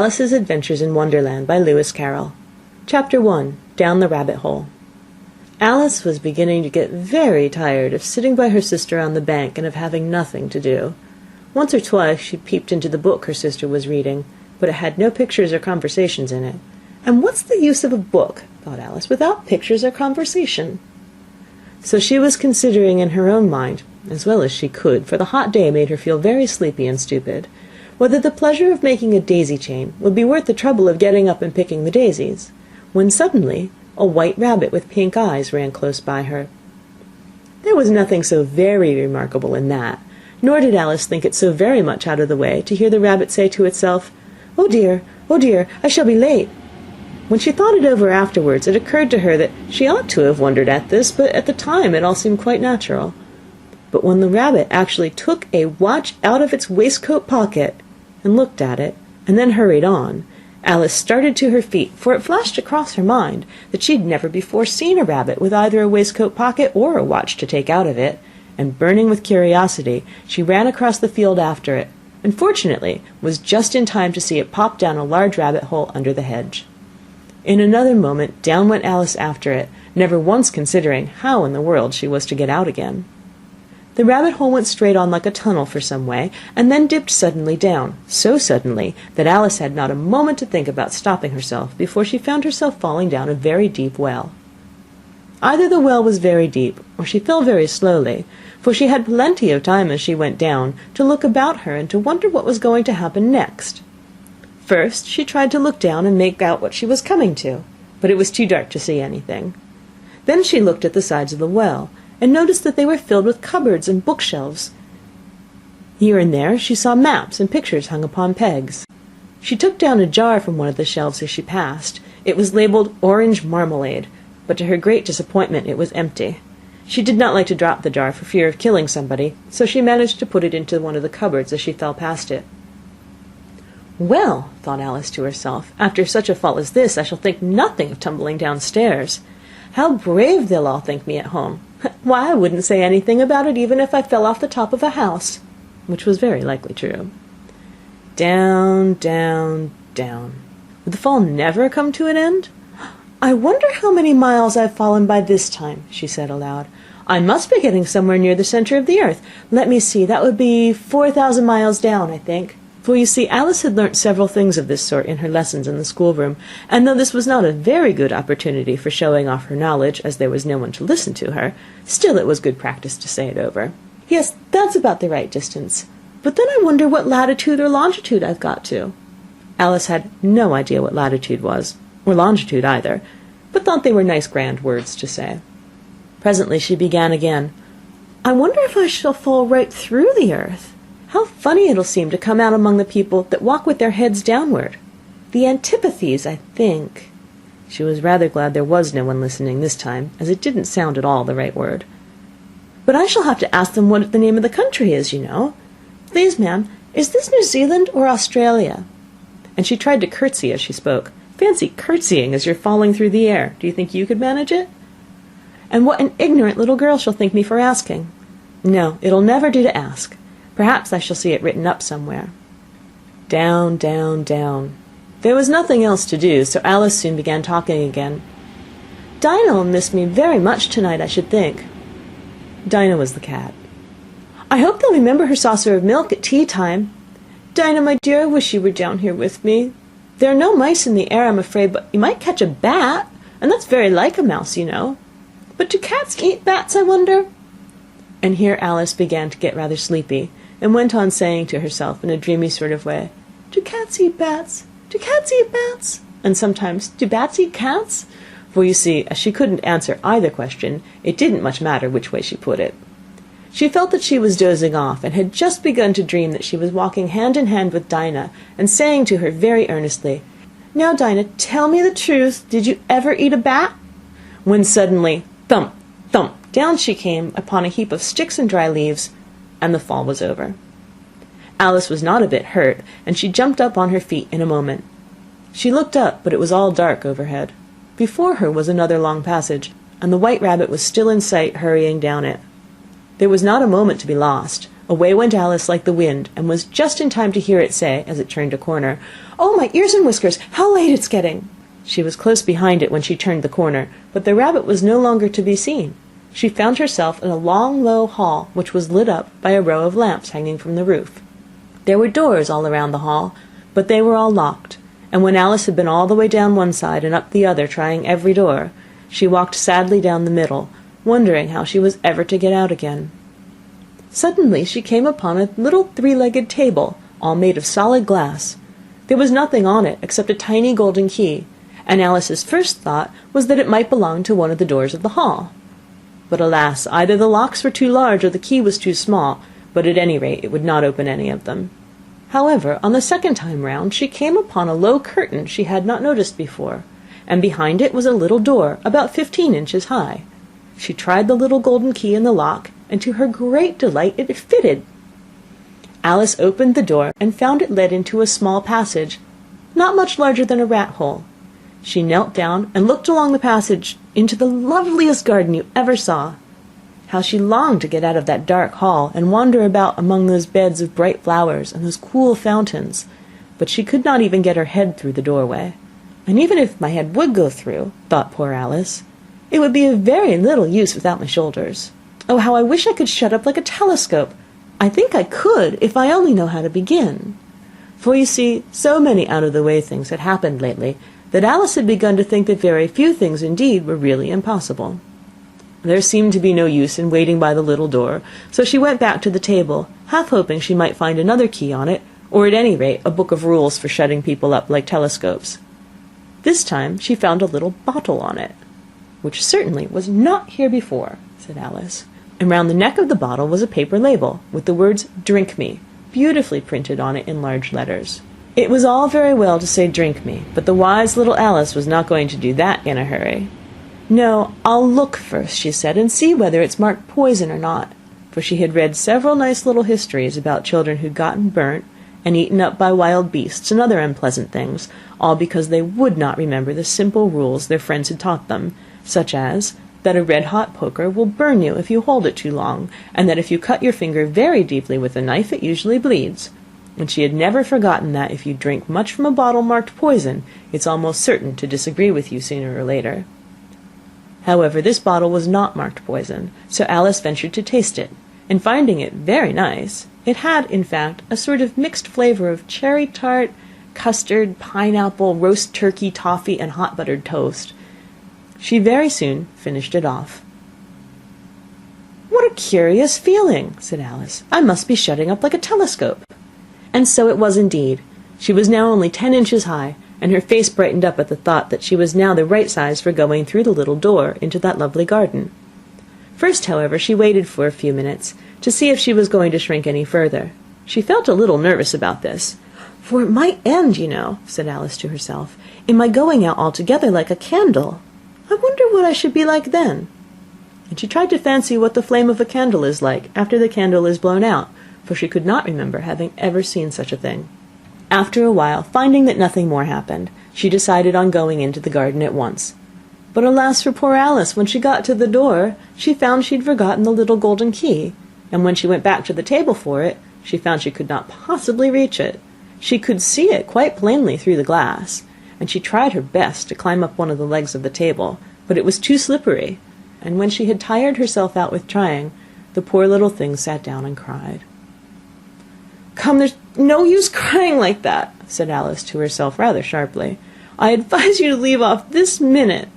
Alice's Adventures in Wonderland by Lewis Carroll. Chapter 1. Down the Rabbit Hole. Alice was beginning to get very tired of sitting by her sister on the bank and of having nothing to do. Once or twice she peeped into the book her sister was reading, but it had no pictures or conversations in it. And what's the use of a book, thought Alice, without pictures or conversation? So she was considering in her own mind, as well as she could, for the hot day made her feel very sleepy and stupid, whether the pleasure of making a daisy chain would be worth the trouble of getting up and picking the daisies, when suddenly a white rabbit with pink eyes ran close by her. There was nothing so very remarkable in that, nor did Alice think it so very much out of the way to hear the rabbit say to itself, oh dear, I shall be late." When she thought it over afterwards, it occurred to her that she ought to have wondered at this, but at the time it all seemed quite natural. But when the rabbit actually took a watch out of its waistcoat pocket and looked at it, and then hurried on, Alice started to her feet, for it flashed across her mind that she had never before seen a rabbit with either a waistcoat pocket or a watch to take out of it, and burning with curiosity, she ran across the field after it, and fortunately was just in time to see it pop down a large rabbit hole under the hedge. In another moment down went Alice after it, never once considering how in the world she was to get out again. The rabbit hole went straight on like a tunnel for some way, and then dipped suddenly down, so suddenly that Alice had not a moment to think about stopping herself before she found herself falling down a very deep well. Either the well was very deep, or she fell very slowly, for she had plenty of time as she went down to look about her and to wonder what was going to happen next. First she tried to look down and make out what she was coming to, but it was too dark to see anything. Then she looked at the sides of the well, and noticed that they were filled with cupboards and bookshelves. Here and there she saw maps and pictures hung upon pegs. She took down a jar from one of the shelves as she passed. It was labelled Orange Marmalade, but to her great disappointment it was empty. She did not like to drop the jar for fear of killing somebody, so she managed to put it into one of the cupboards as she fell past it. "Well," thought Alice to herself, "after such a fall as this I shall think nothing of tumbling downstairs. How brave they'll all think me at home! Why, I wouldn't say anything about it even if I fell off the top of a house," which was very likely true. Down, down, down. Would the fall never come to an end? "I wonder how many miles I've fallen by this time," she said aloud. "I must be getting somewhere near the center of the earth. Let me see, that would be 4,000 miles down, I think." For you see, Alice had learnt several things of this sort in her lessons in the schoolroom, and though this was not a very good opportunity for showing off her knowledge, as there was no one to listen to her, still it was good practice to say it over. "Yes, that's about the right distance. But then I wonder what latitude or longitude I've got to." Alice had no idea what latitude was, or longitude either, but thought they were nice grand words to say. Presently she began again. "I wonder if I shall fall right through the earth. How funny it'll seem to come out among the people that walk with their heads downward. The antipathies, I think." She was rather glad there was no one listening this time, as it didn't sound at all the right word. "But I shall have to ask them what the name of the country is, you know. Please, ma'am, is this New Zealand or Australia?" And she tried to curtsy as she spoke. Fancy curtsying as you're falling through the air. Do you think you could manage it? "And what an ignorant little girl she'll think me for asking. No, it'll never do to ask. Perhaps I shall see it written up somewhere." Down, down, down. There was nothing else to do, so Alice soon began talking again. "Dinah'll miss me very much tonight, I should think." Dinah was the cat. "I hope they'll remember her saucer of milk at tea time. Dinah, my dear, I wish you were down here with me. There are no mice in the air, I'm afraid, but you might catch a bat, and that's very like a mouse, you know. But do cats eat bats, I wonder?" And here Alice began to get rather sleepy, and went on saying to herself in a dreamy sort of way, "Do cats eat bats? Do cats eat bats? And sometimes, do bats eat cats?" For you see, as she couldn't answer either question, it didn't much matter which way she put it. She felt that she was dozing off, and had just begun to dream that she was walking hand in hand with Dinah, and saying to her very earnestly, "Now, Dinah, tell me the truth, did you ever eat a bat?" When suddenly, thump, thump, down she came upon a heap of sticks and dry leaves, and the fall was over. Alice was not a bit hurt, and she jumped up on her feet in a moment. She looked up, but it was all dark overhead. Before her was another long passage, and the white rabbit was still in sight, hurrying down it. There was not a moment to be lost. Away went Alice like the wind, and was just in time to hear it say, as it turned a corner, "Oh, my ears and whiskers, how late it's getting!" She was close behind it when she turned the corner, but the rabbit was no longer to be seen. She found herself in a long, low hall, which was lit up by a row of lamps hanging from the roof. There were doors all around the hall, but they were all locked, and when Alice had been all the way down one side and up the other, trying every door, she walked sadly down the middle, wondering how she was ever to get out again. Suddenly she came upon a little three-legged table, all made of solid glass. There was nothing on it except a tiny golden key, and Alice's first thought was that it might belong to one of the doors of the hall. But alas, either the locks were too large or the key was too small, but at any rate it would not open any of them. However, on the second time round she came upon a low curtain she had not noticed before, and behind it was a little door about 15 inches high. She tried the little golden key in the lock, and to her great delight it fitted. Alice opened the door and found it led into a small passage, not much larger than a rat-hole. She knelt down and looked along the passage into the loveliest garden you ever saw. How she longed to get out of that dark hall and wander about among those beds of bright flowers and those cool fountains, but she could not even get her head through the doorway. And even if my head would go through, thought poor Alice, it would be of very little use without my shoulders. Oh, how I wish I could shut up like a telescope! I think I could, if I only know how to begin. For you see, so many out-of-the-way things had happened lately, that Alice had begun to think that very few things indeed were really impossible. There seemed to be no use in waiting by the little door, so she went back to the table, half hoping she might find another key on it, or at any rate a book of rules for shutting people up like telescopes. This time she found a little bottle on it, which certainly was not here before, said Alice, and round the neck of the bottle was a paper label, with the words "Drink me" beautifully printed on it in large letters. It was all very well to say "drink me," but the wise little Alice was not going to do that in a hurry. "No, I'll look first," she said, "and see whether it's marked poison or not," for she had read several nice little histories about children who'd gotten burnt and eaten up by wild beasts and other unpleasant things, all because they would not remember the simple rules their friends had taught them, such as that a red-hot poker will burn you if you hold it too long, and that if you cut your finger very deeply with a knife it usually bleeds. And she had never forgotten that if you drink much from a bottle marked poison, it's almost certain to disagree with you sooner or later. However, this bottle was not marked poison, so Alice ventured to taste it, and finding it very nice, it had, in fact, a sort of mixed flavour of cherry tart, custard, pineapple, roast turkey, toffee, and hot buttered toast. She very soon finished it off. "What a curious feeling," said Alice. "I must be shutting up like a telescope." And so it was indeed. She was now only 10 inches high, and her face brightened up at the thought that she was now the right size for going through the little door into that lovely garden. First, however, she waited for a few minutes, to see if she was going to shrink any further. She felt a little nervous about this, "for it might end, you know," said Alice to herself, "in my going out altogether like a candle. I wonder what I should be like then." And she tried to fancy what the flame of a candle is like after the candle is blown out, for she could not remember having ever seen such a thing. After a while, finding that nothing more happened, she decided on going into the garden at once. But alas for poor Alice, when she got to the door, she found she'd forgotten the little golden key, and when she went back to the table for it, she found she could not possibly reach it. She could see it quite plainly through the glass, and she tried her best to climb up one of the legs of the table, but it was too slippery, and when she had tired herself out with trying, the poor little thing sat down and cried. "Come, there's no use crying like that," said Alice to herself rather sharply. "I advise you to leave off this minute."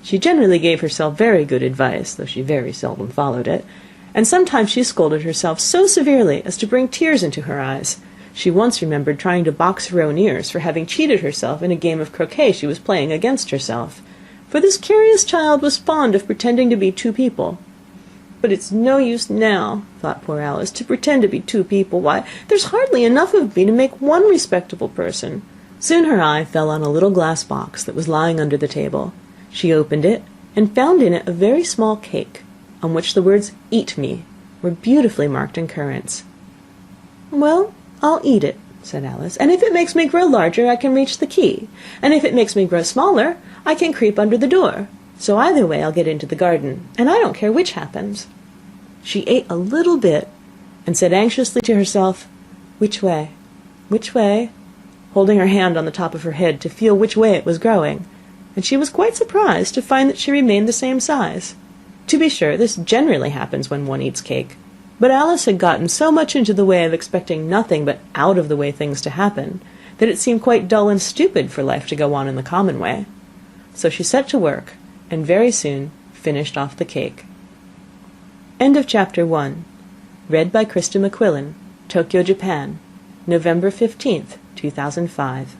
She generally gave herself very good advice, though she very seldom followed it, and sometimes she scolded herself so severely as to bring tears into her eyes. She once remembered trying to box her own ears for having cheated herself in a game of croquet she was playing against herself, for this curious child was fond of pretending to be two people. "But it's no use now," thought poor Alice, "to pretend to be two people. Why, there's hardly enough of me to make one respectable person." Soon her eye fell on a little glass box that was lying under the table. She opened it, and found in it a very small cake, on which the words "Eat me" were beautifully marked in currants. "Well, I'll eat it," said Alice, "and if it makes me grow larger, I can reach the key, and if it makes me grow smaller, I can creep under the door. So either way I'll get into the garden, and I don't care which happens." She ate a little bit, and said anxiously to herself, "Which way? Which way?" holding her hand on the top of her head to feel which way it was growing, and she was quite surprised to find that she remained the same size. To be sure, this generally happens when one eats cake, but Alice had gotten so much into the way of expecting nothing but out of the way things to happen, that it seemed quite dull and stupid for life to go on in the common way. So she set to work, and very soon finished off the cake. End of Chapter 1. Read by Krista McQuillan, Tokyo, Japan, November 15th, 2005.